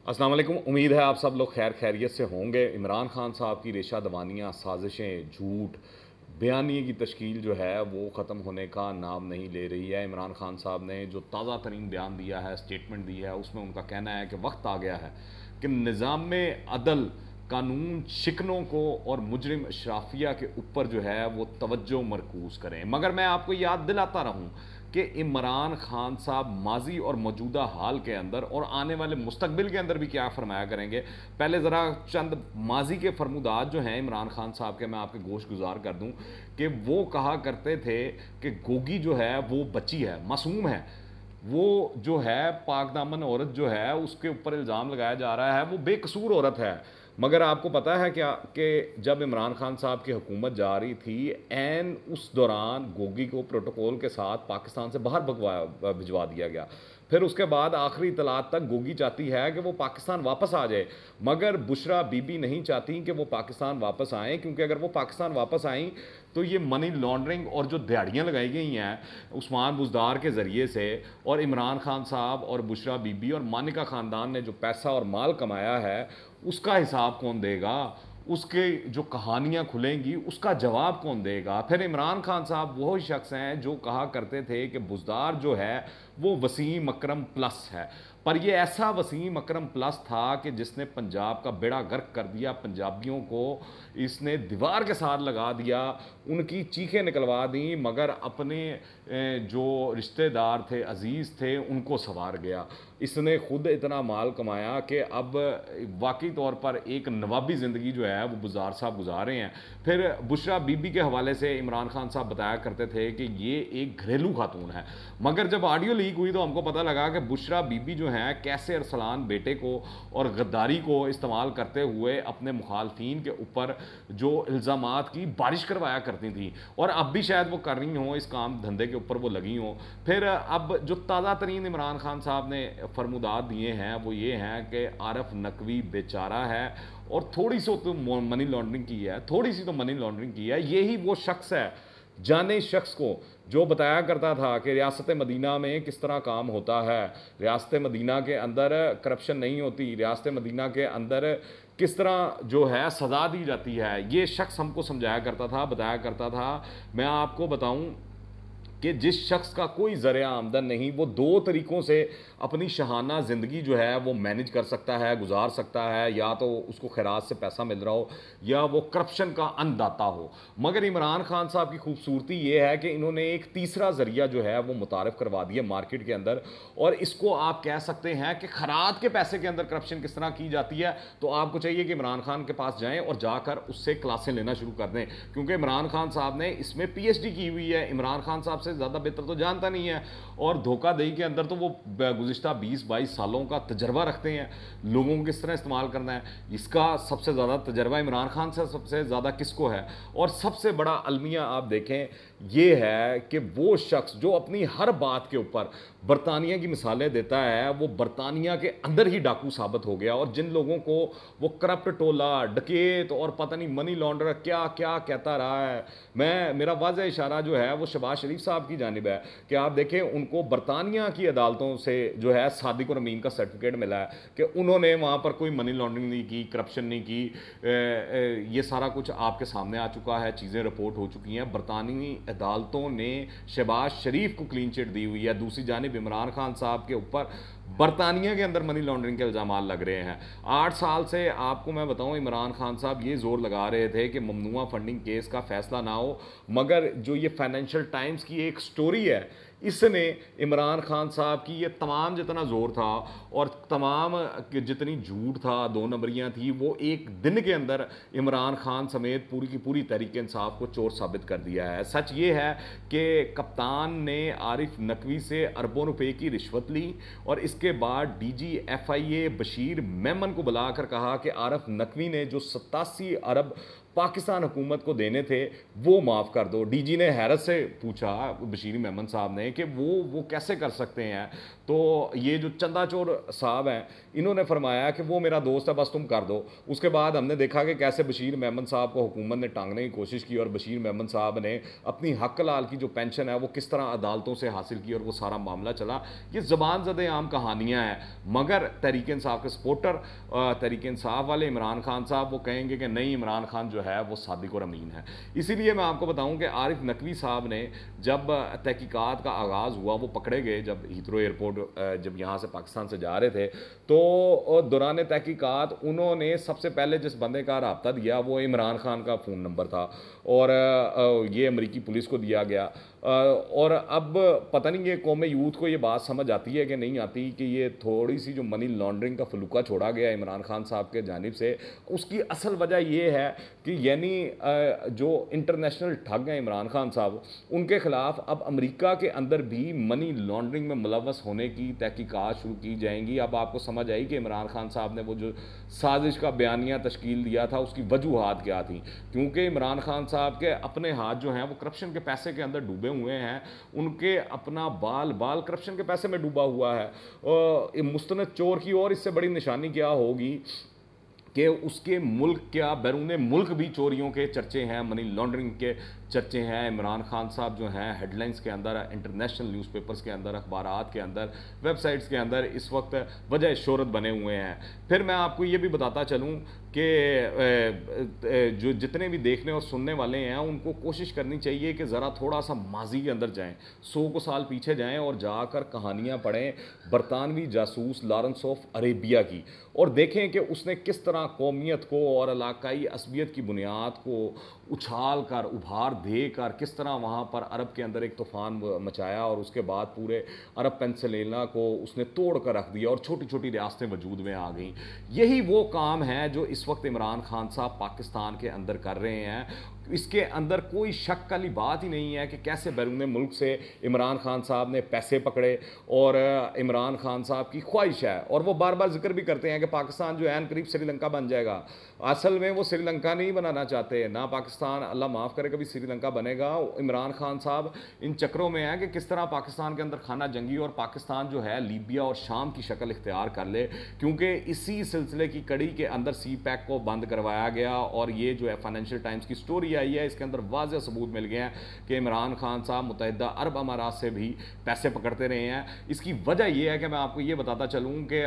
अस्सलाम वालेकुम। उम्मीद है आप सब लोग खैर खैरियत से होंगे। इमरान खान साहब की रेशा दवानियाँ, साजिशें, झूठ, बयानी की तश्कील जो है वो ख़त्म होने का नाम नहीं ले रही है। इमरान खान साहब ने जो ताज़ा तरीन बयान दिया है, स्टेटमेंट दी है, उसमें उनका कहना है कि वक्त आ गया है कि निज़ाम में अदल कानून शिकनों को और मुजरिम अशराफिया के ऊपर जो है वो तवज्जो मरकूज़ करें। मगर मैं आपको याद दिलाता रहूँ कि इमरान खान साहब माजी और मौजूदा हाल के अंदर और आने वाले मुस्तकबिल के अंदर भी क्या फरमाया करेंगे। पहले ज़रा चंद माजी के फरमुदात जो हैं इमरान खान साहब के मैं आपके गोश गुजार कर दूं कि वो कहा करते थे कि गोगी जो है वो बच्ची है, मासूम है, वो जो है पाक दामन औरत जो है उसके ऊपर इल्ज़ाम लगाया जा रहा है वो बेकसूर औरत है। मगर आपको पता है क्या कि जब इमरान खान साहब की हुकूमत जा रही थी, एन उस दौरान गोगी को प्रोटोकॉल के साथ पाकिस्तान से बाहर भगवा भिजवा दिया गया। फिर उसके बाद आखिरी इतलात तक गोगी चाहती है कि वो पाकिस्तान वापस आ जाए, मगर बुशरा बीबी नहीं चाहती कि वो पाकिस्तान वापस आएँ, क्योंकि अगर वो पाकिस्तान वापस आएँ तो ये मनी लॉन्ड्रिंग और जो दिहाड़ियाँ लगाई गई हैं उस्मान बुज़दार के ज़रिए से, और इमरान खान साहब और बुशरा बीबी और मानिका ख़ानदान ने जो पैसा और माल कमाया है उसका हिसाब कौन देगा? उसके जो कहानियाँ खुलेंगी उसका जवाब कौन देगा? फिर इमरान खान साहब वही शख्स हैं जो कहा करते थे कि बुज़दार जो है वो वसीम अकरम प्लस है, पर ये ऐसा वसीम अकरम प्लस था कि जिसने पंजाब का बेड़ा गर्क कर दिया। पंजाबियों को इसने दीवार के साथ लगा दिया, उनकी चीखें निकलवा दी, मगर अपने जो रिश्तेदार थे, अजीज़ थे, उनको संवार गया। इसने खुद इतना माल कमाया कि अब वाकई तौर पर एक नवाबी ज़िंदगी जो है वो बुज़ार साहब गुजार रहे हैं। फिर बुशरा बीबी के हवाले से इमरान खान साहब बताया करते थे कि ये एक घरेलू खातून है, मगर जब ऑडियो लीक हुई तो हमको पता लगा कि बुशरा बीबी जो हैं कैसे अरसलान बेटे को और गद्दारी को इस्तेमाल करते हुए अपने मुखालफिन के ऊपर जो इल्ज़ामात की बारिश करवाया करती थी, और अब भी शायद वो कर रही हों, इस काम धंधे के ऊपर वो लगी हों। फिर अब जो ताज़ा तरीन इमरान खान साहब ने फरमुदात दिए हैं वो ये हैं कि आरफ नकवी बेचारा है और थोड़ी सी तो मनी लॉन्ड्रिंग की है, थोड़ी सी तो मनी लॉन्ड्रिंग की है। यही वो शख्स है, जाने शख्स को, जो बताया करता था कि रियासत मदीना में किस तरह काम होता है, रियासत मदीना के अंदर करप्शन नहीं होती, रियासत मदीना के अंदर किस तरह जो है सज़ा दी जाती है। ये शख्स हमको समझाया करता था, बताया करता था। मैं आपको बताऊं कि जिस शख्स का कोई ज़रिया आमदन नहीं, वो दो तरीक़ों से अपनी शहाना ज़िंदगी जो है वो मैनेज कर सकता है, गुजार सकता है। या तो उसको खैरात से पैसा मिल रहा हो या वो करप्शन का अन्नदाता हो। मगर इमरान खान साहब की खूबसूरती ये है कि इन्होंने एक तीसरा ज़रिया जो है वो मुतारफ़ करवा दिया मार्केट के अंदर, और इसको आप कह सकते हैं कि खरात के पैसे के अंदर करप्शन किस तरह की जाती है। तो आपको चाहिए कि इमरान खान के पास जाएँ और जाकर उससे क्लासें लेना शुरू कर दें, क्योंकि इमरान खान साहब ने इसमें PhD की हुई है। इमरान खान साहब से ज़्यादा बेहतर तो जानता नहीं है, और धोखाधड़ी के अंदर तो वो गुज़िश्ता 20-22 सालों का तजर्बा रखते हैं, लोगों को किस तरह इस्तेमाल करना है इसका सबसे ज़्यादा तजर्बा इमरान खान से सबसे ज़्यादा किसको है। और सबसे बड़ा अलमिया आप देखें ये है कि वो शख्स जो अपनी हर बात के ऊपर बरतानिया की मिसालें देता है, वो बरतानिया के अंदर ही डाकू साबित हो गया। और जिन लोगों को वो करप्ट टोला, डकैत और पता नहीं मनी लॉन्ड्रर क्या क्या कहता रहा है, मेरा वाज़ह इशारा जो है वो शहबाज शरीफ साहब की जानिब है कि आप देखें उनको बरतानिया की अदालतों से जो है सादिक और अमीन का सर्टिफिकेट मिला है कि उन्होंने वहाँ पर कोई मनी लॉन्ड्रिंग नहीं की, करप्शन नहीं की। ये सारा कुछ आपके सामने आ चुका है, चीज़ें रिपोर्ट हो चुकी हैं। बरतानी अदालतों ने शहबाज शरीफ को क्लीन चिट दी हुई है। दूसरी जानिब इमरान खान साहब के ऊपर बरतानिया के अंदर मनी लॉन्ड्रिंग के इल्ज़ाम लग रहे हैं। 8 साल से आपको मैं बताऊं इमरान खान साहब ये जोर लगा रहे थे कि ममनुआ फंडिंग केस का फैसला ना हो, मगर जो ये फाइनेंशियल टाइम्स की एक स्टोरी है, इसने इमरान खान साहब की ये तमाम जितना ज़ोर था और तमाम जितनी झूठ था, दो नंबरियाँ थी, वो एक दिन के अंदर इमरान खान समेत पूरी की पूरी तहरीक इंसाफ को चोर साबित कर दिया है। सच ये है कि कप्तान ने आरिफ नकवी से अरबों रुपए की रिश्वत ली और इसके बाद DG FIA बशीर मेमन को बुलाकर कहा कि आरिफ नकवी ने जो 87 अरब पाकिस्तान हुकूमत को देने थे वो माफ़ कर दो। डीजी ने हैरत से पूछा बशीर मेमन साहब ने कि वो कैसे कर सकते हैं। तो ये जो चंदा चोर साहब हैं इन्होंने फरमाया कि वो मेरा दोस्त है, बस तुम कर दो। उसके बाद हमने देखा कि कैसे बशीर मेमन साहब को हुकूमत ने टांगने की कोशिश की और बशीर मेमन साहब ने अपनी हक लाल की जो पेंशन है वो किस तरह अदालतों से हासिल की और वो सारा मामला चला। ये ज़बान ज़दे आम कहानियाँ हैं, मगर तहरीक इंसाफ के सपोर्टर, तहरीक इंसाफ वाले इमरान खान साहब वो कहेंगे कि नहीं, इमरान खान जो है वो सादिक और अमीन है। इसीलिए मैं आपको बताऊं कि आरिफ नकवी साहब ने जब तहकीकात का आगाज़ हुआ, वो पकड़े गए जब हीथ्रो एयरपोर्ट जब यहाँ से पाकिस्तान से जा रहे थे, तो दौरान तहकीकात उन्होंने सबसे पहले जिस बंदे का रब्ता दिया वो इमरान खान का फ़ोन नंबर था और ये अमरीकी पुलिस को दिया गया। और अब पता नहीं ये कौम यूथ को ये बात समझ आती है कि नहीं आती कि ये थोड़ी सी जो मनी लॉन्ड्रिंग का फलूका छोड़ा गया इमरान खान साहब के जानिब से, उसकी असल वजह ये है कि यानी जो इंटरनेशनल ठग हैं इमरान खान साहब, उनके ख़िलाफ़ अब अमेरिका के अंदर भी मनी लॉन्ड्रिंग में मुलव्वस होने की तहकीकात शुरू की जाएंगी। अब आपको समझ आई कि इमरान खान साहब ने वो जो साजिश का बयानिया तश्कील दिया था उसकी वजूहात क्या थी। क्योंकि इमरान खान साहब के अपने हाथ जो हैं वो करप्शन के पैसे के अंदर डूबे हुए हैं, उनके अपना बाल बाल करप्शन के पैसे में डूबा हुआ है। और मुस्तनद चोर की और इससे बड़ी निशानी क्या होगी कि उसके मुल्क क्या बैरून मुल्क भी चोरियों के चर्चे हैं, मनी लॉन्ड्रिंग के चर्चे हैं। इमरान खान साहब जो हैं हेडलाइंस के अंदर, इंटरनेशनल न्यूज़पेपर्स के अंदर, अखबारात के अंदर, वेबसाइट्स के अंदर इस वक्त वजह शोहरत बने हुए हैं। फिर मैं आपको ये भी बताता चलूँ कि जो जितने भी देखने और सुनने वाले हैं उनको कोशिश करनी चाहिए कि ज़रा थोड़ा सा माजी के अंदर जाएँ, 100 को साल पीछे जाएँ और जाकर कहानियाँ पढ़ें बरतानवी जासूस लॉरेंस ऑफ अरेबिया की, और देखें कि उसने किस तरह कौमियत को और इलाकाई असबियत की बुनियाद को उछाल कर, उभार देकर किस तरह वहाँ पर अरब के अंदर एक तूफ़ान मचाया और उसके बाद पूरे अरब पेंसिल्वेनिया को उसने तोड़ कर रख दिया और छोटी छोटी रियासतें वजूद में आ गईं। यही वो काम है जो इस वक्त इमरान खान साहब पाकिस्तान के अंदर कर रहे हैं। इसके अंदर कोई शक वाली बात ही नहीं है कि कैसे बैरून मुल्क से इमरान खान साहब ने पैसे पकड़े, और इमरान खान साहब की ख्वाहिश है और वो बार बार जिक्र भी करते हैं कि पाकिस्तान जो है करीब श्रीलंका बन जाएगा। असल में वो श्रीलंका नहीं बनाना चाहते, ना पाकिस्तान अल्लाह माफ़ करे कभी श्रीलंका बनेगा। इमरान खान साहब इन चक्रों में है कि किस तरह पाकिस्तान के अंदर खाना जंगी और पाकिस्तान जो है लीबिया और शाम की शक्ल इख्तियार कर ले, क्योंकि इसी सिलसिले की कड़ी के अंदर सी पैक को बंद करवाया गया। और ये जो है फाइनेंशियल टाइम्स की स्टोरी आई है, इसके अंदर वाज़ेह सबूत मिल गए हैं कि इमरान खान साहब मुत्तहिदा अरब अमारात से भी पैसे पकड़ते रहे हैं। इसकी वजह यह है कि मैं आपको ये बताता चलूँ कि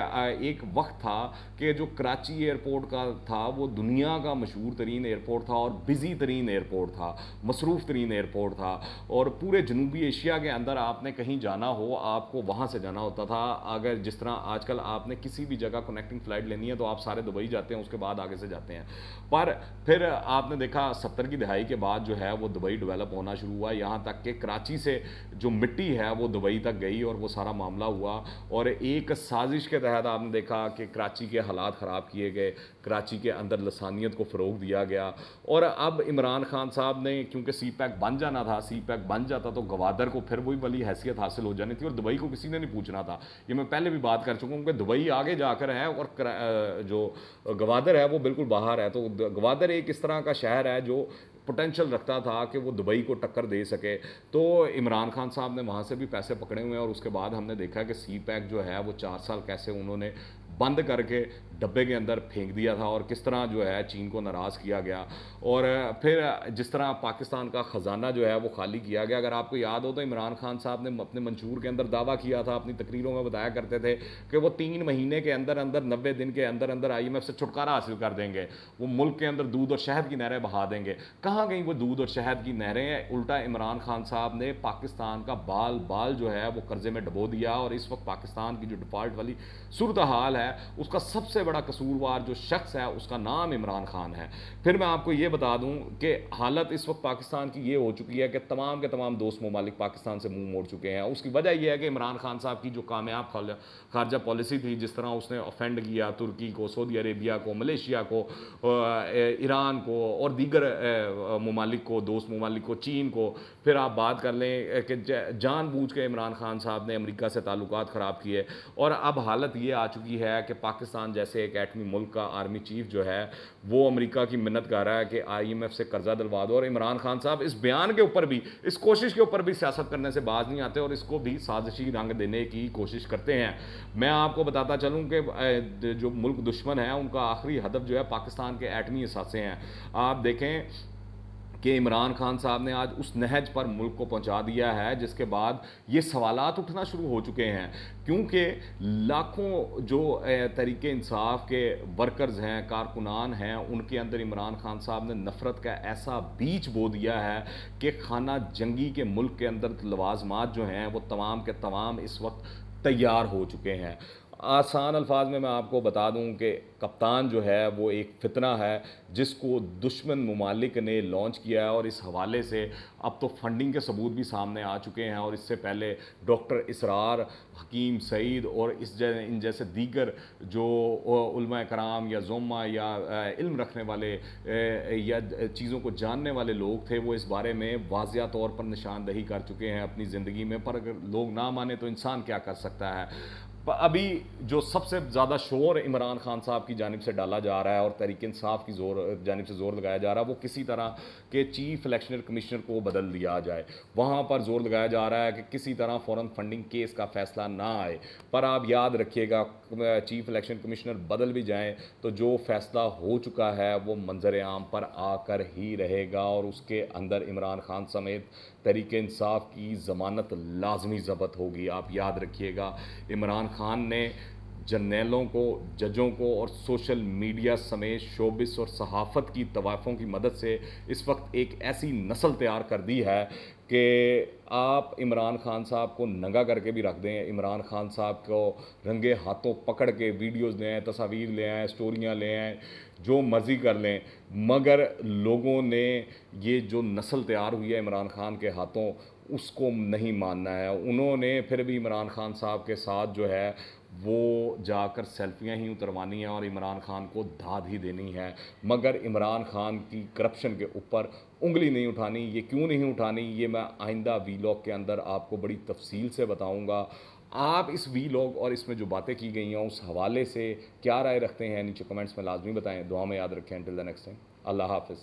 एक वक्त था कि जो कराची एयरपोर्ट का था वो दुनिया का मशहूर तरीन एयरपोर्ट था और बिजी तरीन एयरपोर्ट था, मसरूफ़ तरीन एयरपोर्ट था, और पूरे जनूबी एशिया के अंदर आपने कहीं जाना हो आपको वहाँ से जाना होता था। अगर जिस तरह आजकल आपने किसी भी जगह कनेक्टिंग फ़्लाइट लेनी है तो आप सारे दुबई जाते हैं, उसके बाद आगे से जाते हैं। पर फिर आपने देखा 70 की दहाई के बाद जो है वो दुबई डेवलप होना शुरू हुआ, यहाँ तक कि कराची से जो मिट्टी है वो दुबई तक गई और वो सारा मामला हुआ। और एक साजिश के तहत आपने देखा कि कराची के हालात ख़राब किए गए, कराची के अंदर लसानियत को फ़रोग दिया गया। और अब इमरान खान साहब ने, क्योंकि सी पैक बन जाना था, सी पैक बन जाता तो गवादर को फिर वही वाली हैसियत हासिल हो जानी थी और दुबई को किसी ने नहीं पूछना था। ये मैं पहले भी बात कर चुका हूँ कि दुबई आगे जाकर है और जो गवादर है वो बिल्कुल बाहर है। तो गवादर एक इस तरह का शहर है जो पोटेंशियल रखता था कि वो दुबई को टक्कर दे सके। तो इमरान खान साहब ने वहाँ से भी पैसे पकड़े हुए हैं और उसके बाद हमने देखा कि सी पैक जो है वो 4 साल कैसे उन्होंने बंद करके डब्बे के अंदर फेंक दिया था और किस तरह जो है चीन को नाराज़ किया गया। और फिर जिस तरह पाकिस्तान का ख़जाना जो है वो खाली किया गया। अगर आपको याद हो तो इमरान खान साहब ने अपने मंशूर के अंदर दावा किया था, अपनी तकरीरों में बताया करते थे कि वो 3 महीने के अंदर अंदर 90 दिन के अंदर अंदर IMF से छुटकारा हासिल कर देंगे, वो मुल्क के अंदर दूध और शहद की नहरें बहा देंगे। कहाँ गई वो दूध और शहद की नहरें? उल्टा इमरान खान साहब ने पाकिस्तान का बाल बाल जो है वो कर्जे में डबो दिया और इस वक्त पाकिस्तान की जो डिफ़ॉल्ट वाली सूरत हाल है उसका सबसे बड़ा कसूरवार जो शख्स है उसका नाम इमरान खान है। फिर मैं आपको ये बता दूं कि हालत इस वक्त पाकिस्तान की ये हो चुकी है कि तमाम के तमाम दोस्त ममालिक पाकिस्तान से मुंह मोड़ चुके हैं। उसकी वजह यह है कि इमरान खान साहब की जो कामयाब खारजा पॉलिसी थी, जिस तरह उसने ऑफेंड किया तुर्की को, सऊदी अरेबिया को, मलेशिया को, ईरान को और दीगर ममालिक को, दोस्त ममालिक को, चीन को। फिर आप बात कर लें कि जानबूझ के इमरान खान साहब ने अमेरिका से ताल्लुकात ख़राब किए और अब हालत ये आ चुकी है कि पाकिस्तान जैसे से एक एटमी मुल्क का आर्मी चीफ जो है वो अमेरिका की मिन्नत कर रहा है कि IMF से कर्जा दिलवा दो, और इमरान खान साहब इस बयान के ऊपर भी, इस कोशिश के ऊपर भी सियासत करने से बाज नहीं आते और इसको भी साजिशी रंग देने की कोशिश करते हैं। मैं आपको बताता चलूँ कि जो मुल्क दुश्मन है उनका आखिरी हदफ जो है पाकिस्तान के एटमी असासे हैं। आप देखें कि इमरान खान साहब ने आज उस नहज पर मुल्क को पहुंचा दिया है जिसके बाद ये सवालात उठना शुरू हो चुके हैं, क्योंकि लाखों जो तरीके इंसाफ के वर्कर्स हैं, कारकुनान हैं, उनके अंदर इमरान खान साहब ने नफ़रत का ऐसा बीज बो दिया है कि खाना जंगी के मुल्क के अंदर लवाजमात जो हैं वो तमाम के तमाम इस वक्त तैयार हो चुके हैं। आसान अल्फाज में मैं आपको बता दूं कि कप्तान जो है वो एक फितना है जिसको दुश्मन ममालिक ने लॉन्च किया है, और इस हवाले से अब तो फंडिंग के सबूत भी सामने आ चुके हैं। और इससे पहले डॉक्टर इसरार, हकीम सईद और इन जैसे दीगर जो उलमा कराम या ज़ुम्मा या इल्म रखने वाले या चीज़ों को जानने वाले लोग थे, वो इस बारे में वाज़िया तौर पर निशानदही कर चुके हैं अपनी ज़िंदगी में। पर अगर लोग ना माने तो इंसान क्या कर सकता है। अभी जो सबसे ज़्यादा शोर इमरान खान साहब की जानिब से डाला जा रहा है और तहरीक इंसाफ की जानिब से ज़ोर लगाया जा रहा है, वो किसी तरह के चीफ इलेक्शन कमिश्नर को बदल दिया जाए। वहाँ पर ज़ोर लगाया जा रहा है कि किसी तरह फ़ौरन फंडिंग केस का फ़ैसला ना आए। पर आप याद रखिएगा, चीफ इलेक्शन कमिश्नर बदल भी जाएँ तो जो फ़ैसला हो चुका है वो मंजर आम पर आकर ही रहेगा, और उसके अंदर इमरान खान समेत तहरीक इंसाफ की ज़मानत लाजमी ज़ब्त होगी। आप याद रखिएगा, इमरान खान ने जर्नैलों को, जजों को और सोशल मीडिया समेत शोबिस और सहाफ़त की तवाफ़ों की मदद से इस वक्त एक ऐसी नस्ल तैयार कर दी है कि आप इमरान खान साहब को नंगा करके भी रख दें, इमरान खान साहब को रंगे हाथों पकड़ के वीडियोज़ ले आएँ, तस्वीर ले आएँ, स्टोरियाँ ले आएँ, जो मर्ज़ी कर लें, मगर लोगों ने ये जो नस्ल तैयार हुई है इमरान खान के हाथों, उसको नहीं मानना है। उन्होंने फिर भी इमरान खान साहब के साथ जो है वो जाकर सेल्फियाँ ही उतरवानी हैं और इमरान खान को दाद ही देनी है, मगर इमरान खान की करप्शन के ऊपर उंगली नहीं उठानी। ये क्यों नहीं उठानी, ये मैं आइंदा वीलॉग के अंदर आपको बड़ी तफसील से बताऊंगा। आप इस वीलॉग और इसमें जो बातें की गई हैं उस हवाले से क्या राय रखते हैं, नीचे कमेंट्स में लाजमी बताएं। दुआ में याद रखें। टिल द नेक्स्ट टाइम, अल्लाह हाफ़िज़।